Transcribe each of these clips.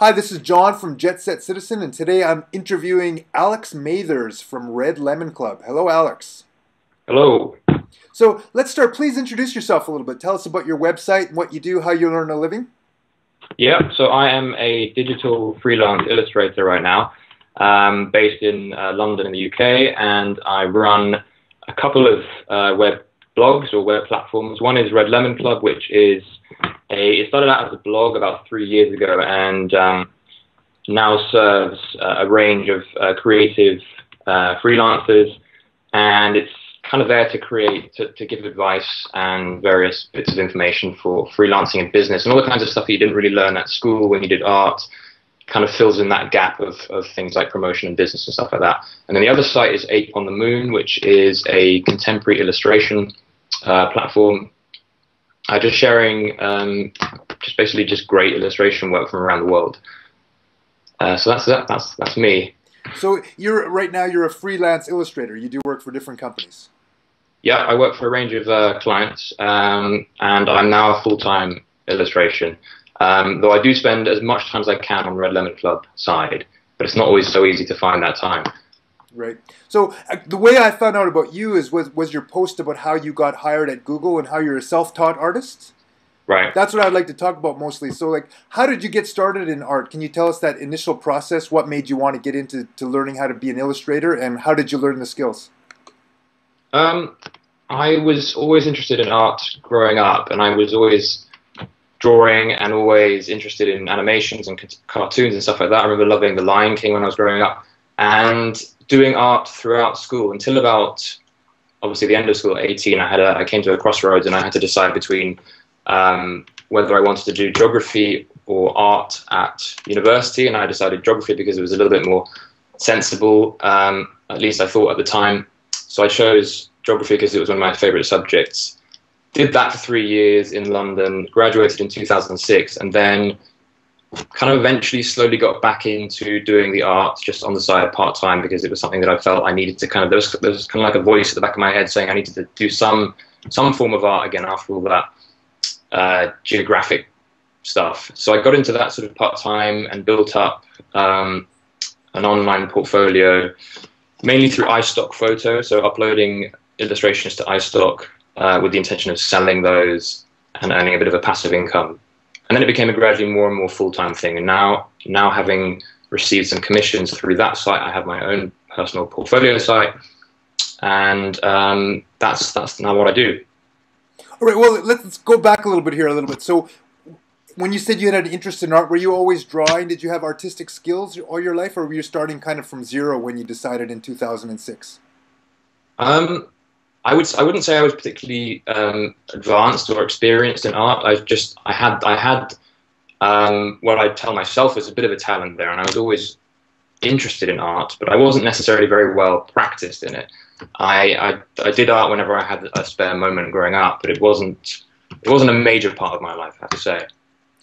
Hi, this is John from Jet Set Citizen, and today I'm interviewing Alex Mathers from Red Lemon Club. Hello, Alex. Hello. So let's start. Please introduce yourself a little bit. Tell us about your website, what you do, how you earn a living. Yeah, so I am a digital freelance illustrator right now, based in London in the UK, and I run a couple of web blogs or web platforms. One is Red Lemon Club, which is it started out as a blog about 3 years ago, and now serves a range of creative freelancers, and it's kind of there to give advice and various bits of information for freelancing and business and all the kinds of stuff that you didn't really learn at school when you did art. Kind of fills in that gap of things like promotion and business and stuff like that. And then the other site is Ape on the Moon, which is a contemporary illustration platform. Just sharing just great illustration work from around the world. So that's me. So right now you're a freelance illustrator. You do work for different companies. Yeah, I work for a range of clients, and I'm now a full-time illustration. Though I do spend as much time as I can on Red Lemon Club side, but it's not always so easy to find that time. Right. So the way I found out about you was your post about how you got hired at Google and how you're a self-taught artist. Right. That's what I'd like to talk about mostly. So, like, how did you get started in art? Can you tell us that initial process? What made you want to get into learning how to be an illustrator, and how did you learn the skills? I was always interested in art growing up, and I was always drawing and always interested in animations and cartoons and stuff like that. I remember loving The Lion King when I was growing up, and doing art throughout school until about, obviously, the end of school at 18. I came to a crossroads, and I had to decide between whether I wanted to do geography or art at university, and I decided geography because it was a little bit more sensible, at least I thought at the time. So I chose geography because it was one of my favorite subjects. Did that for 3 years in London, graduated in 2006, and then kind of eventually slowly got back into doing the art just on the side part-time, because it was something that I felt I needed to there was kind of like a voice at the back of my head saying I needed to do some form of art again after all that geographic stuff. So I got into that sort of part-time and built up an online portfolio, mainly through iStock photo, so uploading illustrations to iStock with the intention of selling those and earning a bit of a passive income. And then it became a gradually more and more full-time thing. And now having received some commissions through that site, I have my own personal portfolio site, and that's now what I do. All right, well, let's go back a little bit. So when you said you had an interest in art, were you always drawing? Did you have artistic skills all your life, or were you starting kind of from zero when you decided in 2006? I wouldn't say I was particularly advanced or experienced in art. I had what I'd tell myself was a bit of a talent there, and I was always interested in art, but I wasn't necessarily very well practiced in it. I did art whenever I had a spare moment growing up, but it wasn't a major part of my life, I have to say.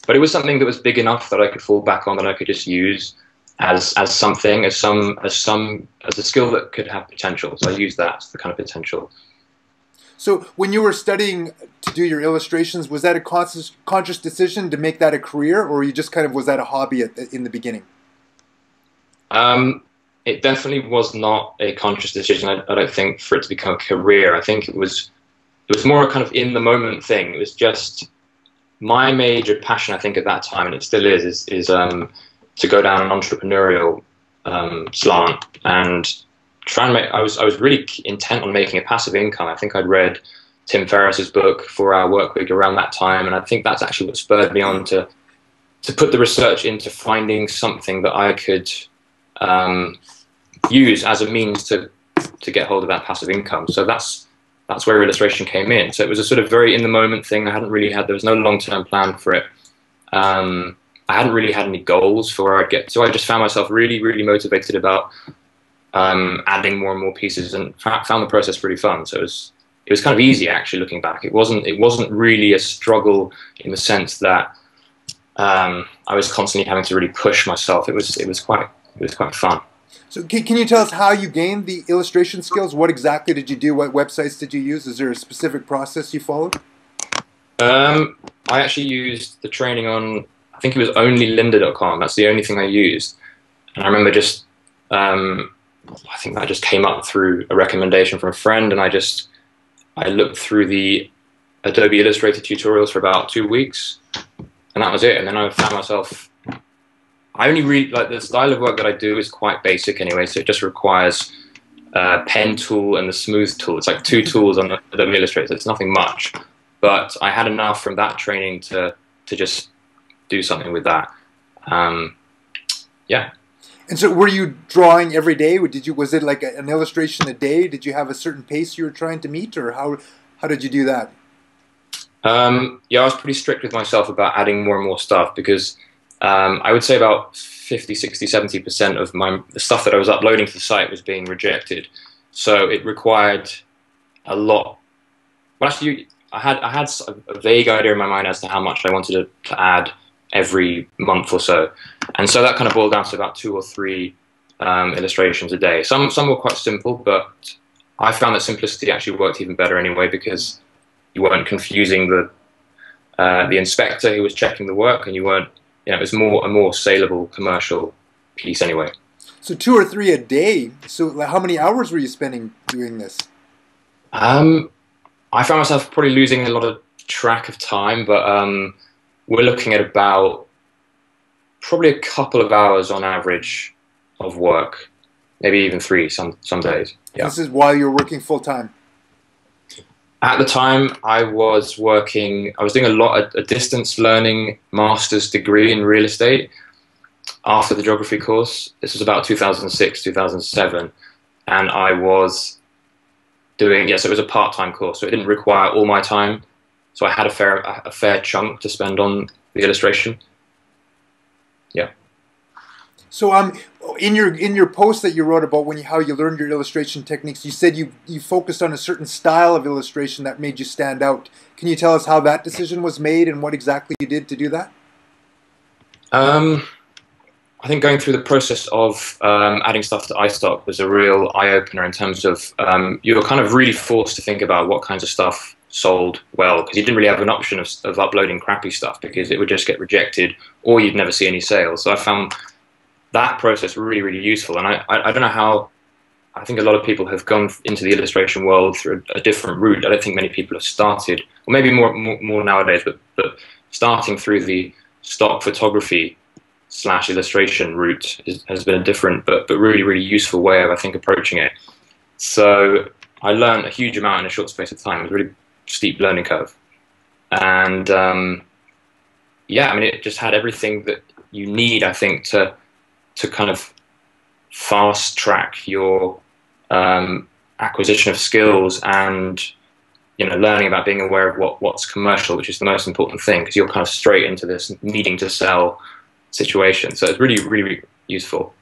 But it was something that was big enough that I could fall back on, that I could just use as a skill that could have potential. So I used that as the kind of potential. So when you were studying to do your illustrations, was that a conscious decision to make that a career, or you just kind of, was that a hobby in the beginning? It definitely was not a conscious decision. I don't think, for it to become a career. I think it was more a kind of in the moment thing. It was just my major passion, I think, at that time, and it still is to go down an entrepreneurial slant and try and make. I was really intent on making a passive income. I think I'd read Tim Ferriss's book 4-Hour Workweek around that time, and I think that's actually what spurred me on to put the research into finding something that I could use as a means to get hold of that passive income. So that's where illustration came in. So it was a sort of very in the moment thing. There was no long-term plan for it. I hadn't really had any goals for where I'd get. So I just found myself really, really motivated about adding more and more pieces, and found the process really fun. So it was kind of easy, actually, looking back. It wasn't really a struggle in the sense that I was constantly having to really push myself. It was quite fun. So can you tell us how you gained the illustration skills? What exactly did you do? What websites did you use? Is there a specific process you followed? I actually used the training on I think it was only lynda.com. That's the only thing I used. And I remember just, I think that just came up through a recommendation from a friend, and I looked through the Adobe Illustrator tutorials for about 2 weeks, and that was it. And then I found myself, I only read, like, the style of work that I do is quite basic anyway, so it just requires pen tool and the smooth tool. It's like 2 tools on Adobe Illustrator. It's nothing much, but I had enough from that training to just do something with that. Yeah. And so, were you drawing every day? Was it like an illustration a day? Did you have a certain pace you were trying to meet, or how did you do that? Yeah, I was pretty strict with myself about adding more and more stuff, because I would say about 50, 60, 70% of the stuff that I was uploading to the site was being rejected. So it required a lot. Well, actually, I had a vague idea in my mind as to how much I wanted to add every month or so, and so that kind of boiled down to about 2 or 3 illustrations a day. Some were quite simple, but I found that simplicity actually worked even better anyway, because you weren't confusing the inspector who was checking the work, and you weren't, you know, it was a more saleable commercial piece anyway. So 2 or 3 a day. So like, how many hours were you spending doing this? I found myself probably losing a lot of track of time, but we're looking at about probably a couple of hours on average of work, maybe even 3 some days. Yeah. This is while you're working full time. At the time, I was doing a distance learning master's degree in real estate after the geography course. This was about 2006, 2007, and I was doing, yes, it was a part-time course, so it didn't require all my time. So I had a fair chunk to spend on the illustration. Yeah. So in your post that you wrote about how you learned your illustration techniques, you said you focused on a certain style of illustration that made you stand out. Can you tell us how that decision was made and what exactly you did to do that? I think going through the process of adding stuff to iStock was a real eye-opener in terms of you were kind of really forced to think about what kinds of stuff sold well, because you didn't really have an option of uploading crappy stuff, because it would just get rejected or you'd never see any sales. So I found that process really, really useful. And I don't know how, I think a lot of people have gone into the illustration world through a different route. I don't think many people have started, or maybe more nowadays, but starting through the stock photography / illustration route has been a different but really, really useful way of, I think, approaching it. So I learned a huge amount in a short space of time. It was a really steep learning curve. And yeah, I mean, it just had everything that you need, I think, to kind of fast track your acquisition of skills and, you know, learning about being aware of what's commercial, which is the most important thing, because you're kind of straight into this needing to sell situation. So it's really, really, really useful.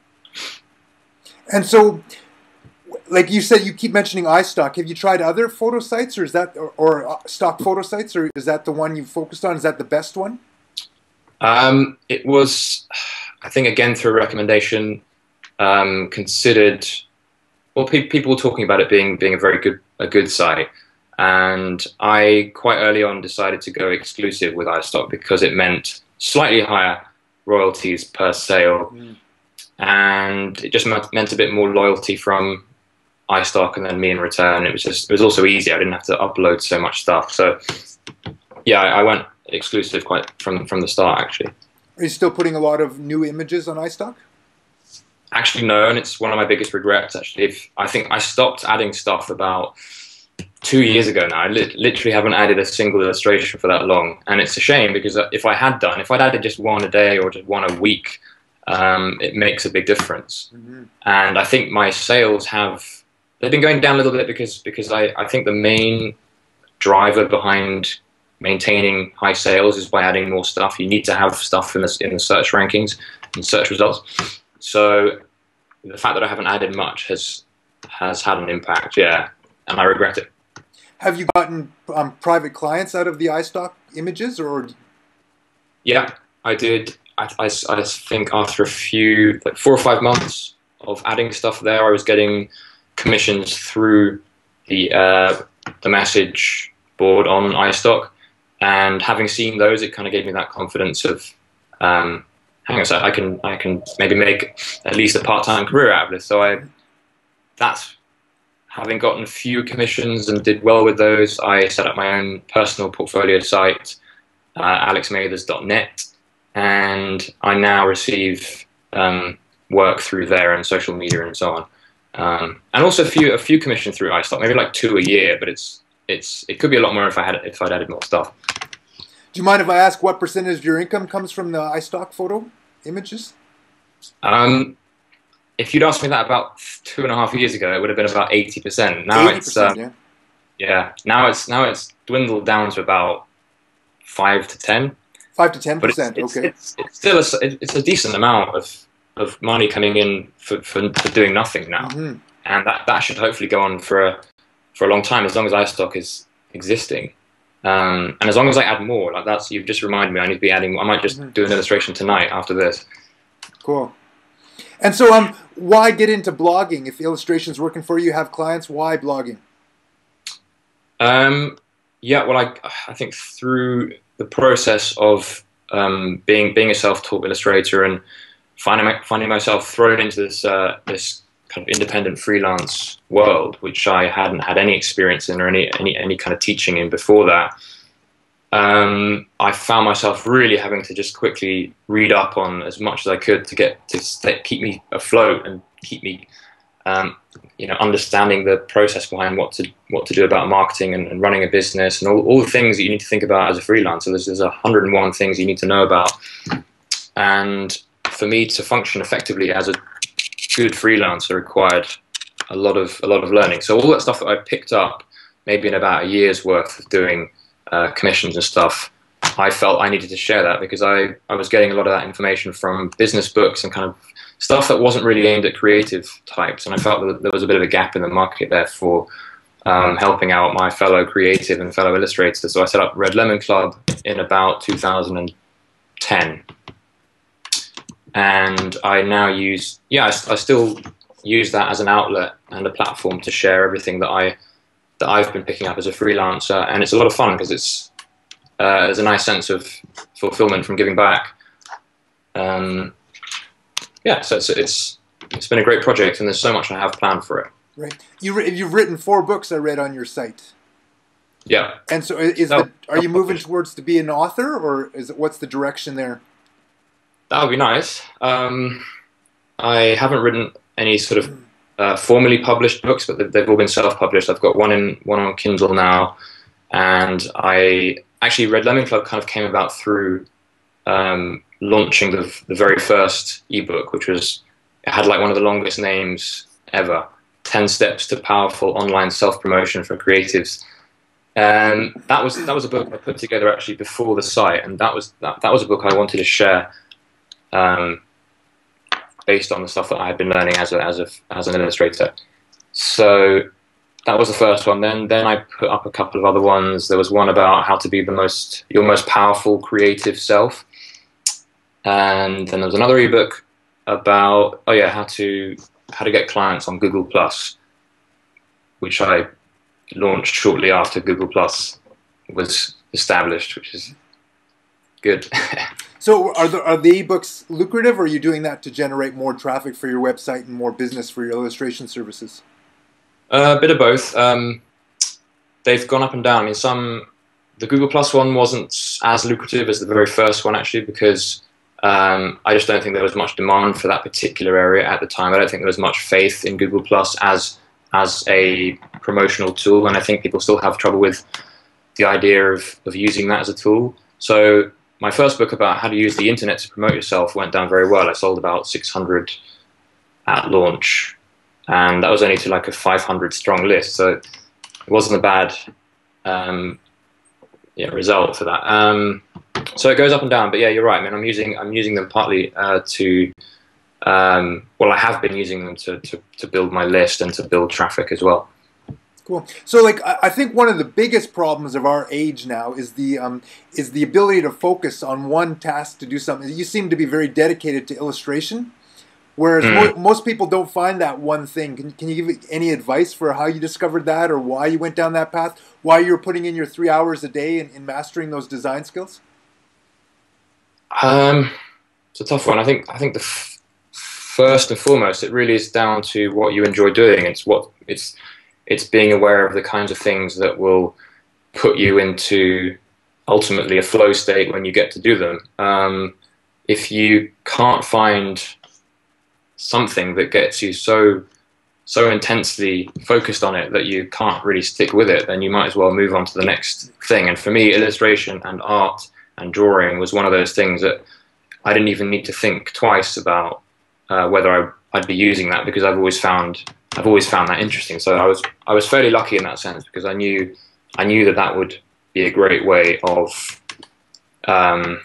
And so, like you said, you keep mentioning iStock. Have you tried other photo sites, or is that or stock photo sites, or is that the one you focused on? Is that the best one? It was, I think, again through a recommendation, considered. Well, people were talking about it being a good site, and I quite early on decided to go exclusive with iStock because it meant slightly higher royalties per sale, and it just meant a bit more loyalty from iStock and then me in return. It was also easier. I didn't have to upload so much stuff. So yeah, I went exclusive quite from the start, actually. Are you still putting a lot of new images on iStock? Actually, no, and it's one of my biggest regrets, actually. I think I stopped adding stuff about 2 years ago now. I literally haven't added a single illustration for that long, and it's a shame, because if I'd added just one a day or just one a week, it makes a big difference. And I think my sales they've been going down a little bit because I think the main driver behind maintaining high sales is by adding more stuff. You need to have stuff in the search rankings and search results. So the fact that I haven't added much has had an impact, yeah, and I regret it. Have you gotten private clients out of the iStock images, or? Yeah, I did. I think after a few, like 4 or 5 months of adding stuff there, I was getting commissions through the message board on iStock, and having seen those, it kind of gave me that confidence of hang on a sec, I can maybe make at least a part-time career out of this. So that's having gotten a few commissions and did well with those. I set up my own personal portfolio site, alexmathers.net, and I now receive work through there and social media and so on. And also a few commissions through iStock, maybe like 2 a year, but it could be a lot more if I'd added more stuff. Do you mind if I ask what percentage of your income comes from the iStock photo images? If you'd asked me that about 2.5 years ago, it would have been about 80%. Now 80%, yeah. Now it's dwindled down to about 5 to 10. 5 to 10%. Okay. It's still a decent amount of money coming in for doing nothing now, and that should hopefully go on for a long time, as long as iStock is existing, and as long as I add more. Like you've just reminded me, I need to be adding more. I might just do an illustration tonight after this. Cool. And so, why get into blogging? If illustration's working for you, have clients, why blogging? Yeah, well, I think through the process of being a self-taught illustrator and finding myself thrown into this kind of independent freelance world, which I hadn't had any experience in or any kind of teaching in before that. I found myself really having to just quickly read up on as much as I could to keep me afloat and keep me, understanding the process behind what to do about marketing and running a business and all the things that you need to think about as a freelancer. There's 101 things you need to know about, and for me to function effectively as a good freelancer required a lot of learning. So all that stuff that I picked up, maybe in about a year's worth of doing commissions and stuff, I felt I needed to share that because I was getting a lot of that information from business books and kind of stuff that wasn't really aimed at creative types, and I felt that there was a bit of a gap in the market there for helping out my fellow creative and fellow illustrators. So I set up Red Lemon Club in about 2010. And I now I still use that as an outlet and a platform to share everything that I've been picking up as a freelancer, and it's a lot of fun because there's a nice sense of fulfillment from giving back. Yeah, so it's been a great project, and there's so much I have planned for it. Right, you've written 4 books I read on your site. Yeah. And so are you moving towards to be an author, or what's the direction there? That would be nice. I haven't written any sort of formally published books, but they've all been self-published. I've got one on Kindle now, and Red Lemon Club kind of came about through launching the very first ebook, it had like one of the longest names ever: 10 Steps to Powerful Online Self-Promotion for Creatives. And that was a book I put together actually before the site, and that was a book I wanted to share. Based on the stuff that I had been learning as an illustrator. So that was the first one. Then I put up a couple of other ones. There was one about how to be your most powerful creative self, and then there was another ebook about how to get clients on Google Plus, which I launched shortly after Google Plus was established, which is good. So are the ebooks lucrative, or are you doing that to generate more traffic for your website and more business for your illustration services? A bit of both. They've gone up and down. I mean, the Google Plus one wasn't as lucrative as the very first one, actually, because I just don't think there was much demand for that particular area at the time. I don't think there was much faith in Google Plus as a promotional tool, and I think people still have trouble with the idea of using that as a tool. So my first book about how to use the internet to promote yourself went down very well. I sold about 600 at launch, and that was only to like a 500 strong list, so it wasn't a bad result for that. So it goes up and down, but yeah, you're right. I mean, I'm using them partly to I have been using them to build my list and to build traffic as well. Cool. So, like, I think one of the biggest problems of our age now is the ability to focus on one task to do something. You seem to be very dedicated to illustration, whereas most people don't find that one thing. Can you give any advice for how you discovered that, or why you went down that path? Why you're putting in your 3 hours a day in mastering those design skills? it's a tough one. I think first and foremost, it really is down to what you enjoy doing. It's being aware of the kinds of things that will put you into ultimately a flow state when you get to do them. If you can't find something that gets you so intensely focused on it that you can't really stick with it, then you might as well move on to the next thing. And for me, illustration and art and drawing was one of those things that I didn't even need to think twice about whether I'd be using that, because I've always found that interesting. So I was fairly lucky in that sense, because I knew that would be a great way of kind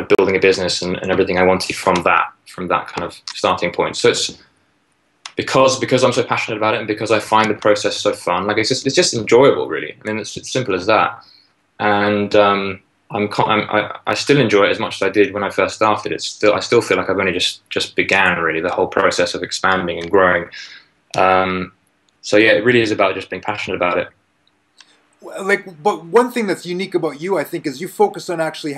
of building a business and everything I wanted from that kind of starting point. So it's because I'm so passionate about it, and because I find the process so fun. Like it's just enjoyable, really. I mean, it's simple as that. And I still enjoy it as much as I did when I first started. I still feel like I've only just began, really, the whole process of expanding and growing. So yeah, it really is about just being passionate about it. But one thing that's unique about you, I think, is you focus on actually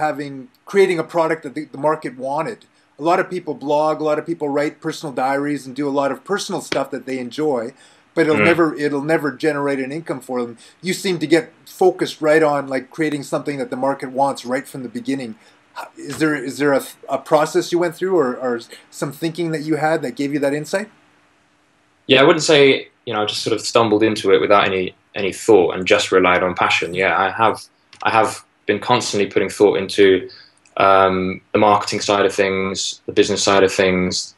creating a product that the market wanted. A lot of people blog, a lot of people write personal diaries and do a lot of personal stuff that they enjoy, but it'll never generate an income for them. You seem to get focused right on like creating something that the market wants right from the beginning. Is there a process you went through, or some thinking that you had that gave you that insight? Yeah, I wouldn't say, I just sort of stumbled into it without any thought and just relied on passion. Yeah, I have been constantly putting thought into the marketing side of things, the business side of things,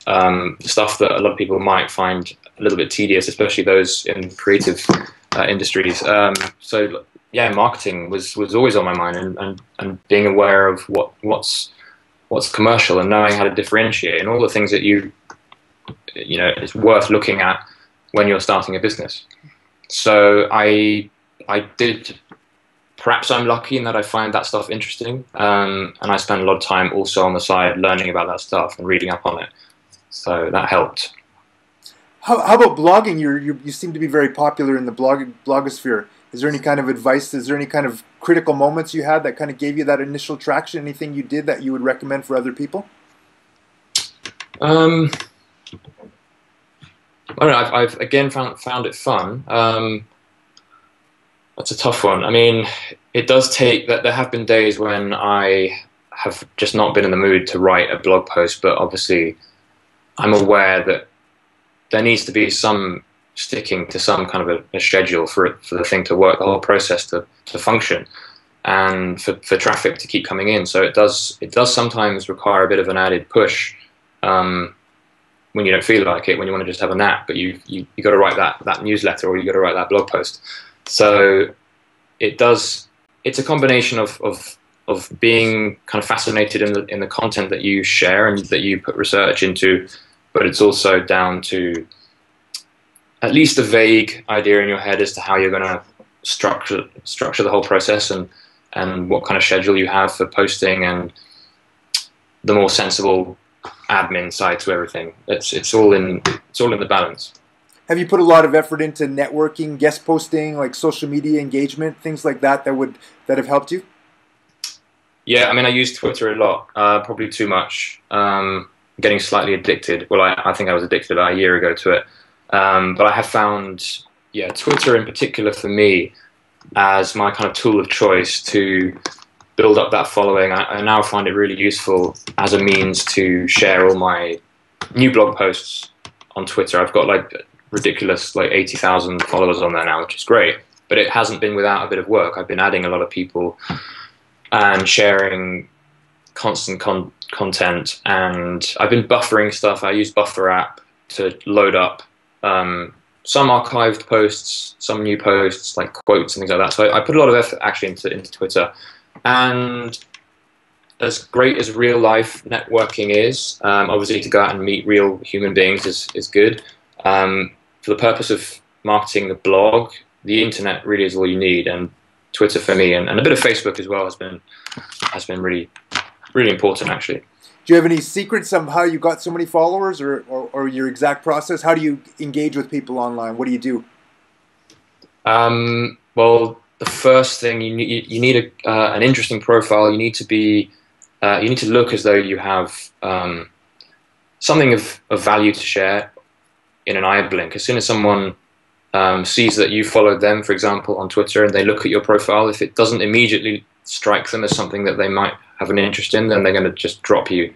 stuff that a lot of people might find a little bit tedious, especially those in creative industries. So yeah, marketing was always on my mind, and being aware of what's commercial and knowing how to differentiate and all the things that it's worth looking at when you're starting a business. So I did. Perhaps I'm lucky in that I find that stuff interesting, and I spend a lot of time also on the side learning about that stuff and reading up on it. So that helped. How about blogging? You seem to be very popular in the blogosphere. Is there any kind of advice? Is there any kind of critical moments you had that kind of gave you that initial traction? Anything you did that you would recommend for other people? I don't know. I've again found it fun. That's a tough one. I mean, it does take that. There have been days when I have just not been in the mood to write a blog post, but obviously I'm aware that there needs to be some sticking to some kind of a schedule for the thing to work, the whole process to function, and for traffic to keep coming in. So it does sometimes require a bit of an added push when you don't feel like it, when you want to just have a nap, but you got to write that newsletter, or you got to write that blog post. So it's a combination of being kind of fascinated in the content that you share and that you put research into, but it's also down to at least a vague idea in your head as to how you're going to structure the whole process, and what kind of schedule you have for posting, and the more sensible admin side to everything. It's all in the balance. Have you put a lot of effort into networking, guest posting, like social media engagement, things like that that have helped you? Yeah, I mean, I use Twitter a lot, probably too much. Getting slightly addicted. Well, I think I was addicted about a year ago to it. But I have found, yeah, Twitter in particular for me as my kind of tool of choice to build up that following. I now find it really useful as a means to share all my new blog posts on Twitter. I've got like ridiculous, like 80,000 followers on there now, which is great. But it hasn't been without a bit of work. I've been adding a lot of people and sharing constant content, and I've been buffering stuff. I use Buffer app to load up some archived posts, some new posts, like quotes and things like that. So I put a lot of effort actually into Twitter. And as great as real life networking is, obviously to go out and meet real human beings is good. For the purpose of marketing the blog, the internet really is all you need, and Twitter for me, and a bit of Facebook as well, has been really, really important actually. Do you have any secrets of how you got so many followers, or your exact process? How do you engage with people online? What do you do? Well, the first thing you need an interesting profile. You need to be you need to look as though you have something of value to share in an eye blink. As soon as someone sees that you followed them, for example, on Twitter, and they look at your profile, if it doesn't immediately strike them as something that they might have an interest in, then they're going to just drop you.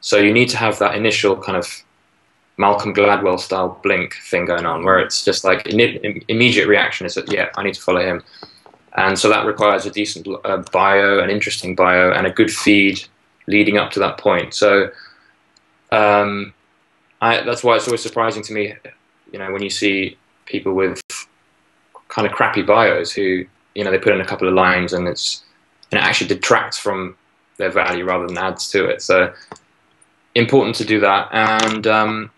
So you need to have that initial kind of Malcolm Gladwell style blink thing going on, where it's just like immediate reaction is that, yeah, I need to follow him. And so that requires a decent bio, an interesting bio, and a good feed leading up to that point. So that's why it's always surprising to me, when you see people with kind of crappy bios who, they put in a couple of lines and it actually detracts from their value rather than adds to it. So important to do that. And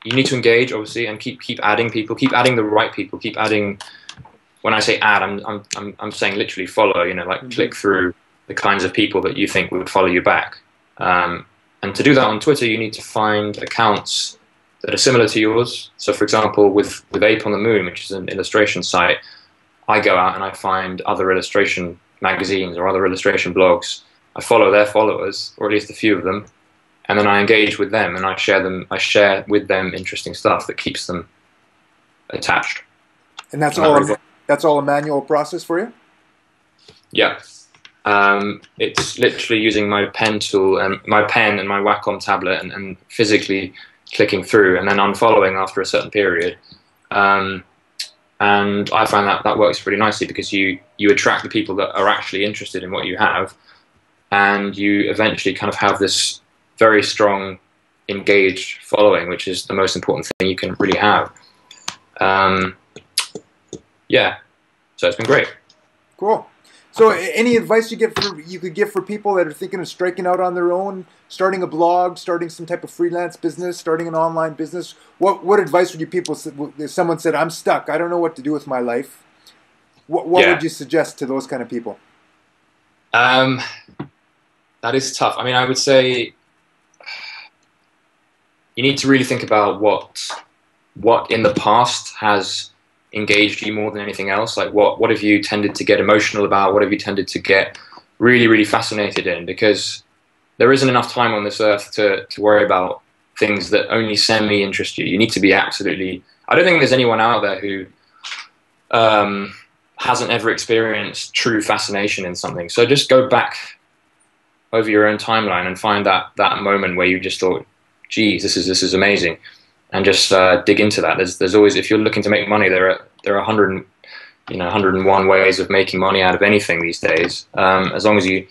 you need to engage, obviously, and keep adding people, keep adding the right people, keep adding. When I say add, I'm saying literally follow. Click through the kinds of people that you think would follow you back. And to do that on Twitter, you need to find accounts that are similar to yours. So, for example, with Ape on the Moon, which is an illustration site, I go out and I find other illustration magazines or other illustration blogs. I follow their followers, or at least a few of them, and then I engage with them and I share with them interesting stuff that keeps them attached. And that's all a manual process for you? Yeah. It's literally using my pen tool and my pen and my Wacom tablet and physically clicking through and then unfollowing after a certain period. And I find that works pretty nicely because you attract the people that are actually interested in what you have, and you eventually kind of have this very strong, engaged following, which is the most important thing you can really have. Yeah, so it's been great. Cool. So any advice you could give for people that are thinking of striking out on their own, starting a blog, starting some type of freelance business, starting an online business? What advice would you people, if someone said, I'm stuck, I don't know what to do with my life, what would you suggest to those kind of people? That is tough. I mean, I would say you need to really think about what in the past has engaged you more than anything else. Like what have you tended to get emotional about? What have you tended to get really, really fascinated in? Because there isn't enough time on this earth to worry about things that only semi-interest you. You need to be absolutely... I don't think there's anyone out there who hasn't ever experienced true fascination in something. So just go back over your own timeline and find that moment where you just thought, geez, this is amazing. And just dig into that. There's always, if you're looking to make money, there are 101 ways of making money out of anything these days. As long as you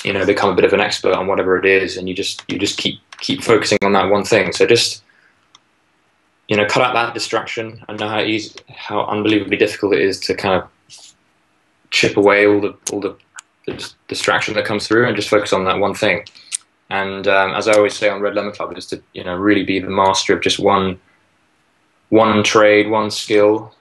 become a bit of an expert on whatever it is, and you just keep focusing on that one thing. So just cut out that distraction. I know how unbelievably difficult it is to kind of chip away all the distraction that comes through and just focus on that one thing. And as I always say on Red Lemon Club, is to really be the master of just one trade, one skill,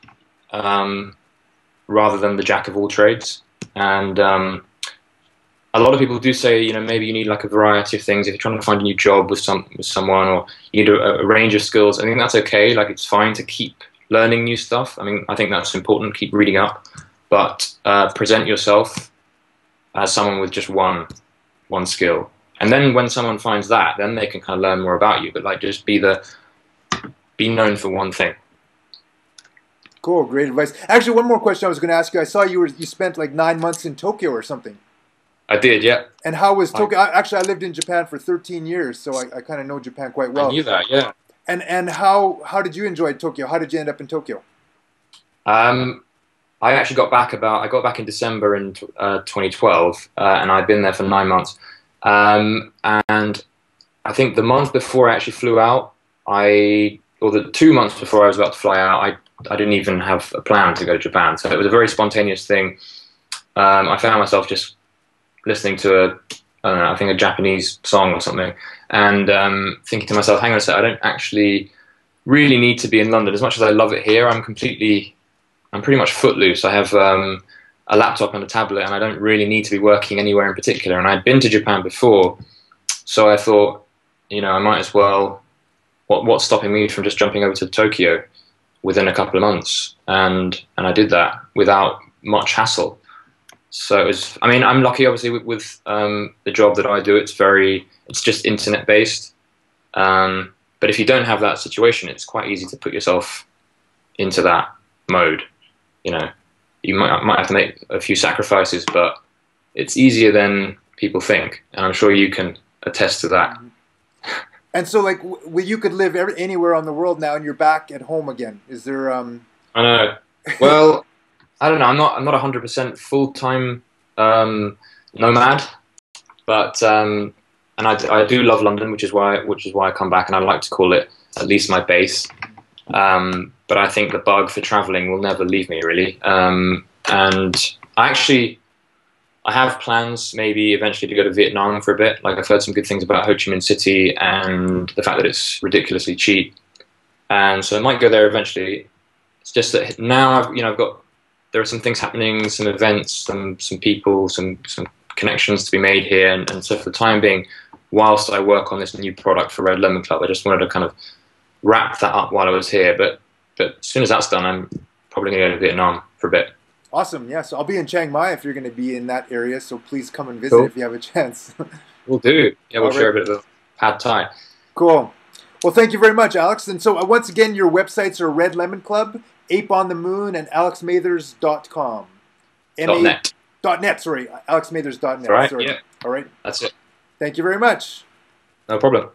rather than the jack of all trades. And a lot of people do say, maybe you need like a variety of things if you're trying to find a new job with someone, or you need a range of skills. I think that's okay. Like, it's fine to keep learning new stuff. I mean, I think that's important. Keep reading up, but present yourself as someone with just one skill. And then when someone finds that, then they can kind of learn more about you. But like, just be known for one thing. Cool, great advice. Actually, one more question I was going to ask you. I saw you spent like 9 months in Tokyo or something. I did, yeah. And how was Tokyo? Actually, I lived in Japan for 13 years, so I kind of know Japan quite well. I knew that, yeah. And how did you enjoy Tokyo? How did you end up in Tokyo? I actually got back in December in 2012, and I'd been there for 9 months. And I think the month before I actually flew out, or the 2 months before I was about to fly out, I didn't even have a plan to go to Japan. So it was a very spontaneous thing. I found myself just listening to I think a Japanese song or something, and thinking to myself, hang on a sec, I don't actually really need to be in London. As much as I love it here, I'm pretty much footloose. I have a laptop and a tablet, and I don't really need to be working anywhere in particular. And I'd been to Japan before, so I thought, I might as well, what's stopping me from just jumping over to Tokyo within a couple of months? And I did that without much hassle. So it was, I mean, I'm lucky, obviously, with the job that I do. It's just internet based. But if you don't have that situation, it's quite easy to put yourself into that mode. You know, you might have to make a few sacrifices, but it's easier than people think, and I'm sure you can attest to that. And so, like, you could live anywhere on the world now, and you're back at home again. Is there? I know. Well, I don't know. I'm not 100% full time nomad, but and I do love London, which is why I come back, and I like to call it at least my base. But I think the bug for traveling will never leave me, really. And I have plans maybe eventually to go to Vietnam for a bit. Like, I've heard some good things about Ho Chi Minh City and the fact that it's ridiculously cheap, and so I might go there eventually. It's just that now there are some things happening, some events, some people, some connections to be made here, and so for the time being, whilst I work on this new product for Red Lemon Club, I just wanted to kind of wrap that up while I was here. But as soon as that's done, I'm probably going to go to Vietnam for a bit. Awesome. Yeah. So I'll be in Chiang Mai if you're going to be in that area. So please come and visit Cool. if you have a chance. We'll do. Yeah, we'll All share right. a bit of pad thai. Cool. Well, thank you very much, Alex. And so once again, your websites are Red Lemon Club, Ape on the Moon, and alexmathers.com. .net. .net, sorry. alexmathers.net. Right. Sorry. Yeah. All right. That's it. Thank you very much. No problem.